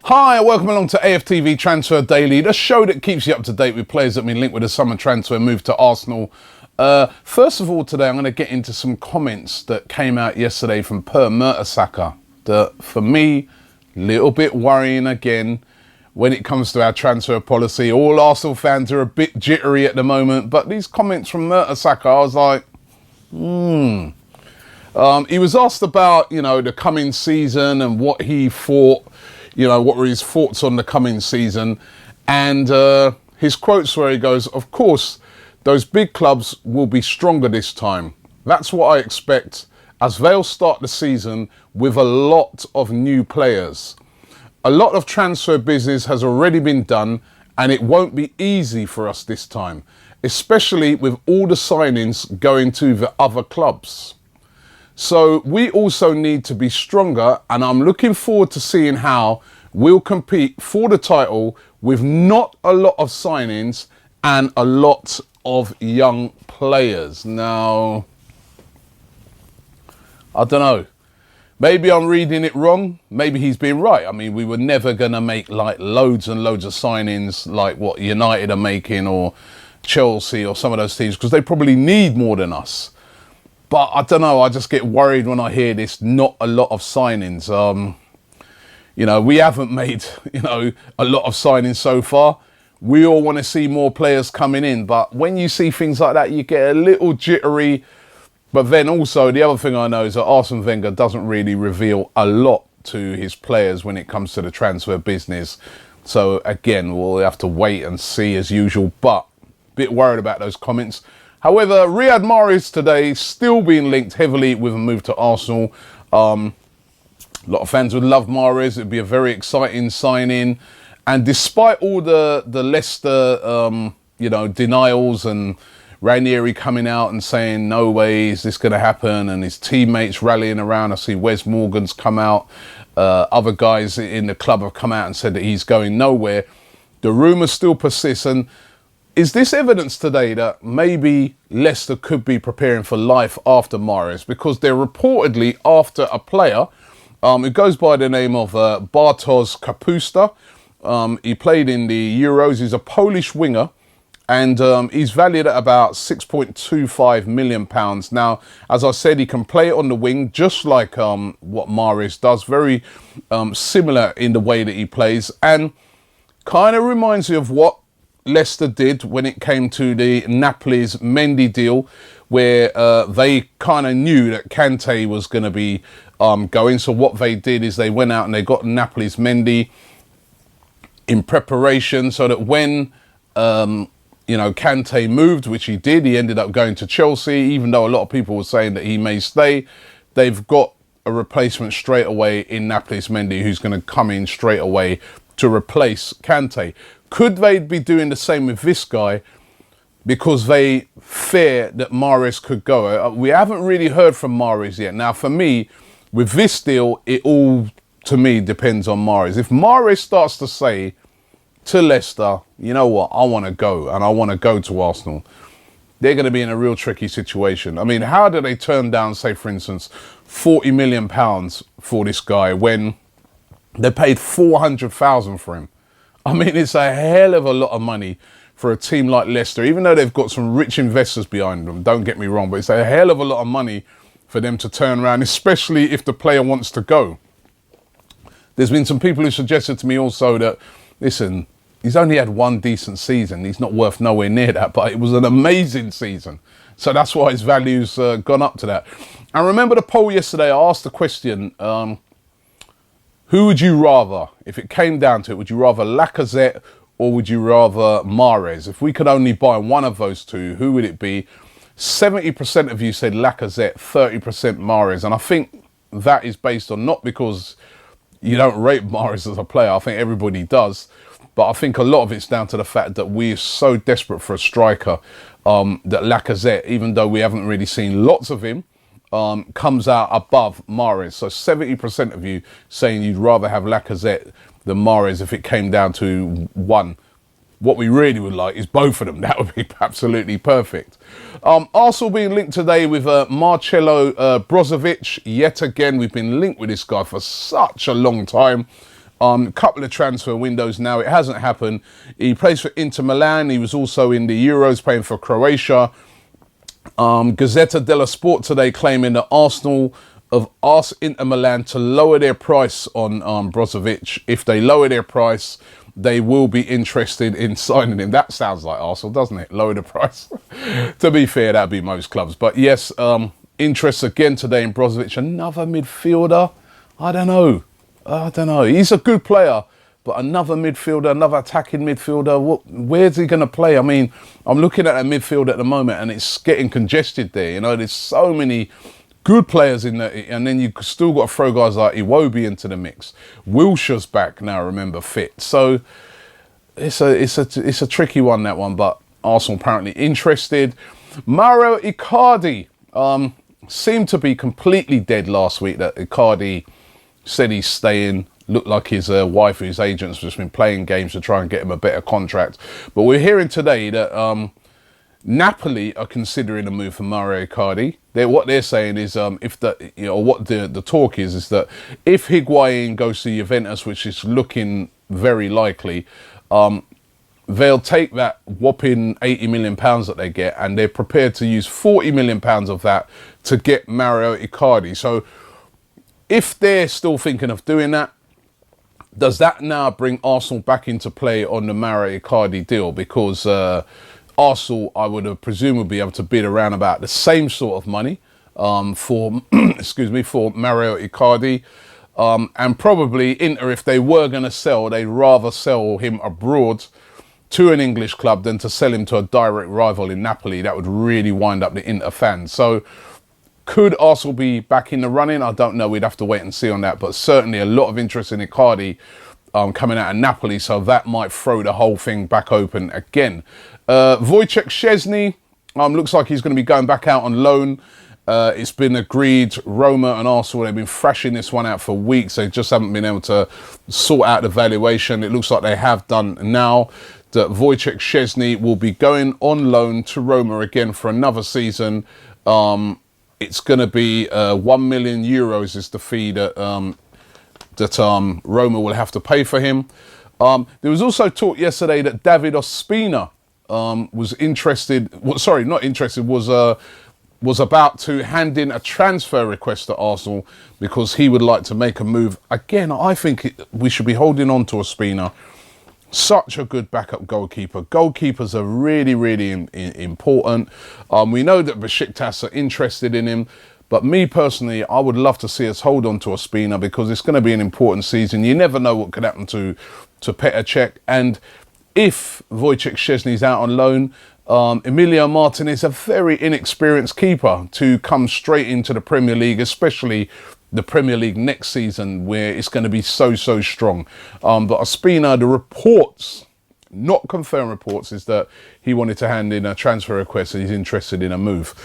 Hi, welcome along to AFTV Transfer Daily, the show that keeps you up to date with players that have been linked with a summer transfer move to Arsenal. First of all, today I'm going to get into some comments that came out yesterday from Per Mertesacker that, for me, a little bit worrying again when it comes to our transfer policy. All Arsenal fans are a bit jittery at the moment, but these comments from Mertesacker, I was like, he was asked about, the coming season and what he thought, what were his thoughts on the coming season. And his quotes where he goes, "Of course, those big clubs will be stronger this time. That's what I expect, as they'll start the season with a lot of new players. A lot of transfer business has already been done, and it won't be easy for us this time, especially with all the signings going to the other clubs. So we also need to be stronger, and I'm looking forward to seeing how we'll compete for the title with not a lot of signings and a lot of young players." Now, I don't know. Maybe I'm reading it wrong. Maybe he's being right. I mean, we were never going to make like loads and loads of signings like what United are making or Chelsea or some of those teams, because they probably need more than us. But I don't know, I just get worried when I hear this, not a lot of signings. We haven't made, a lot of signings so far. We all want to see more players coming in. But when you see things like that, you get a little jittery. But then also, the other thing I know is that Arsene Wenger doesn't really reveal a lot to his players when it comes to the transfer business. So again, we'll have to wait and see as usual. But a bit worried about those comments. However, Riyad Mahrez today still being linked heavily with a move to Arsenal. A lot of fans would love Mahrez. It'd be a very exciting signing. And despite all the Leicester, denials and Ranieri coming out and saying, no way is this going to happen, and his teammates rallying around. I see Wes Morgan's come out. Other guys in the club have come out and said that he's going nowhere. The rumours still persist. And is this evidence today that maybe Leicester could be preparing for life after Mahrez? Because they're reportedly after a player who goes by the name of Bartosz Kapusta. He played in the Euros. He's a Polish winger, and he's valued at about £6.25 million. Now, as I said, he can play on the wing, just like what Mahrez does. Very similar in the way that he plays, and kind of reminds me of what Leicester did when it came to the Napoli's Mendy deal, where they kind of knew that Kante was going to be going. So what they did is they went out and they got Napoli's Mendy in preparation so that when, Kante moved, which he did, he ended up going to Chelsea, even though a lot of people were saying that he may stay. They've got a replacement straight away in Napoli's Mendy, who's going to come in straight away to replace Kante. Could they be doing the same with this guy because they fear that Mahrez could go? We haven't really heard from Mahrez yet. Now, for me, with this deal, it all, to me, depends on Mahrez. If Mahrez starts to say to Leicester, you know what, I want to go, and I want to go to Arsenal, they're going to be in a real tricky situation. I mean, how do they turn down, say, for instance, £40 million for this guy when they paid $400,000 for him? I mean, it's a hell of a lot of money for a team like Leicester, even though they've got some rich investors behind them, don't get me wrong, but it's a hell of a lot of money for them to turn around, especially if the player wants to go. There's been some people who suggested to me also that, listen, he's only had one decent season. He's not worth nowhere near that, but it was an amazing season. So that's why his value's gone up to that. And remember the poll yesterday, I asked the question, who would you rather, if it came down to it, would you rather Lacazette or would you rather Mahrez? If we could only buy one of those two, who would it be? 70% of you said Lacazette, 30% Mahrez. And I think that is based on, not because you don't rate Mahrez as a player, I think everybody does, but I think a lot of it's down to the fact that we're so desperate for a striker that Lacazette, even though we haven't really seen lots of him, comes out above Mahrez. So 70% of you saying you'd rather have Lacazette than Mahrez if it came down to one. What we really would like is both of them. That would be absolutely perfect. Arsenal being linked today with Marcelo Brozovic. Yet again, we've been linked with this guy for such a long time. Couple of transfer windows now. It hasn't happened. He plays for Inter Milan. He was also in the Euros playing for Croatia. Gazzetta dello Sport today claiming that Arsenal have asked Inter Milan to lower their price on Brozovic. If they lower their price, they will be interested in signing him. That sounds like Arsenal, doesn't it? Lower the price. To be fair, that'd be most clubs. But yes, interest again today in Brozovic. Another midfielder. I don't know. He's a good player, but another midfielder, another attacking midfielder. Where's he going to play? I mean, I'm looking at a midfield at the moment, and it's getting congested there. You know, there's so many good players in there, and then you still got to throw guys like Iwobi into the mix. Wilshire's back now, remember, fit. So it's a tricky one, that one. But Arsenal apparently interested. Mauro Icardi seemed to be completely dead last week. That Icardi said he's staying. Looked like his wife, his agent's just been playing games to try and get him a better contract. But we're hearing today that Napoli are considering a move for Mauro Icardi. What they're saying is if the talk is that if Higuain goes to Juventus, which is looking very likely, they'll take that whopping £80 million that they get, and they're prepared to use £40 million of that to get Mauro Icardi. So if they're still thinking of doing that, does that now bring Arsenal back into play on the Mauro Icardi deal? Because Arsenal, I would have presumed, would be able to bid around about the same sort of money for for Mauro Icardi. And probably Inter, if they were going to sell, they'd rather sell him abroad to an English club than to sell him to a direct rival in Napoli. That would really wind up the Inter fans. So could Arsenal be back in the running? I don't know. We'd have to wait and see on that. But certainly a lot of interest in Icardi coming out of Napoli. So that might throw the whole thing back open again. Wojciech Szczesny looks like he's going to be going back out on loan. It's been agreed. Roma and Arsenal, they've been thrashing this one out for weeks. They just haven't been able to sort out the valuation. It looks like they have done now. That Wojciech Szczesny will be going on loan to Roma again for another season. It's going to be €1 million is the fee that Roma will have to pay for him. There was also talk yesterday that David Ospina was about to hand in a transfer request to Arsenal because he would like to make a move. Again, I think we should be holding on to Ospina. Such a good backup goalkeeper. Goalkeepers are really, really important. We know that Besiktas are interested in him. But me personally, I would love to see us hold on to Ospina because it's going to be an important season. You never know what could happen to Petr Cech. And if Wojciech Szczesny's out on loan, Emilio Martinez, a very inexperienced keeper, to come straight into the Premier League, especially the Premier League next season, where it's going to be so strong. But Ospina, the reports, not confirmed reports, is that he wanted to hand in a transfer request and he's interested in a move.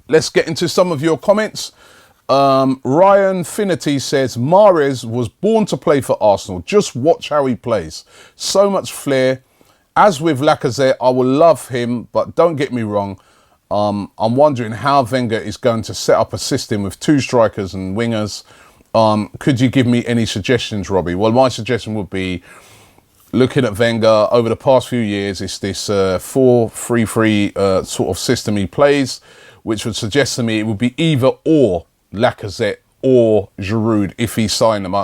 Let's get into some of your comments. Ryan Finity says, Mahrez was born to play for Arsenal. Just watch how he plays. So much flair. As with Lacazette, I will love him, but don't get me wrong. I'm wondering how Wenger is going to set up a system with two strikers and wingers. Could you give me any suggestions, Robbie? Well, my suggestion would be, looking at Wenger over the past few years, it's this 4-3-3 sort of system he plays, which would suggest to me it would be either or Lacazette or Giroud if he signed them.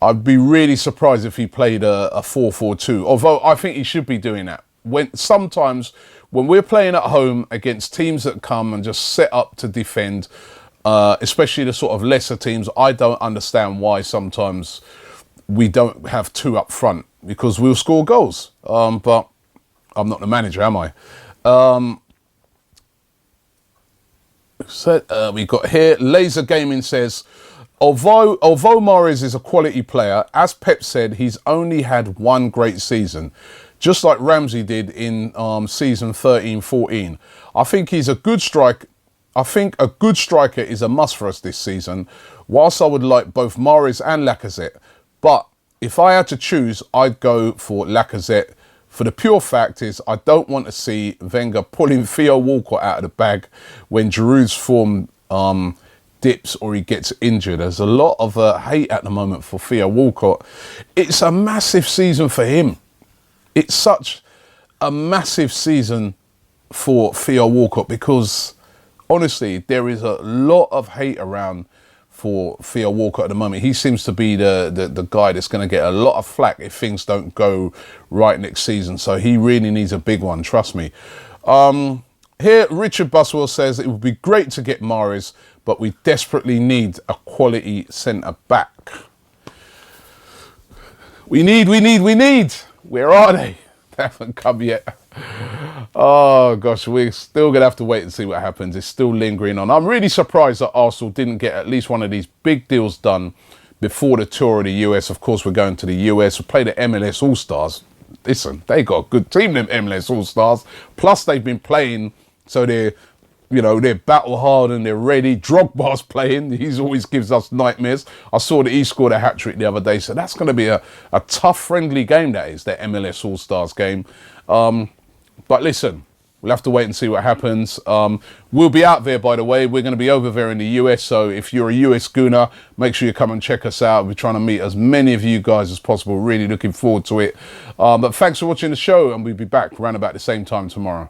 I'd be really surprised if he played a 4-4-2, although I think he should be doing that. Sometimes when we're playing at home against teams that come and just set up to defend, especially the sort of lesser teams, I don't understand why sometimes we don't have two up front, because we'll score goals. But I'm not the manager, am I? We got here, Laser Gaming says, although Mahrez is a quality player, as Pep said, he's only had one great season, just like Ramsey did in season 13-14. I think he's a good striker. I think a good striker is a must for us this season, whilst I would like both Mahrez and Lacazette. But if I had to choose, I'd go for Lacazette. For the pure fact is, I don't want to see Wenger pulling Theo Walcott out of the bag when Giroud's form dips or he gets injured. There's a lot of hate at the moment for Theo Walcott. It's a massive season for him. It's such a massive season for Theo Walcott because, honestly, there is a lot of hate around for Theo Walcott at the moment. He seems to be the guy that's going to get a lot of flack if things don't go right next season. So he really needs a big one, trust me. Here, Richard Buswell says it would be great to get Mahrez, but we desperately need a quality centre-back. We need. Where are they? They haven't come yet. Oh, gosh, we're still going to have to wait and see what happens. It's still lingering on. I'm really surprised that Arsenal didn't get at least one of these big deals done before the tour of the US. Of course, we're going to the US. We play the MLS All-Stars. Listen, they got a good team, them MLS All-Stars. Plus, they've been playing, so they're battle-hardened, they're ready. Drogba's playing. He always gives us nightmares. I saw that he scored a hat-trick the other day, so that's going to be a tough, friendly game, that is, that MLS All-Stars game. But listen, we'll have to wait and see what happens. We'll be out there, by the way. We're going to be over there in the US, so if you're a US Gooner, make sure you come and check us out. We're trying to meet as many of you guys as possible. Really looking forward to it. But thanks for watching the show, and we'll be back around about the same time tomorrow.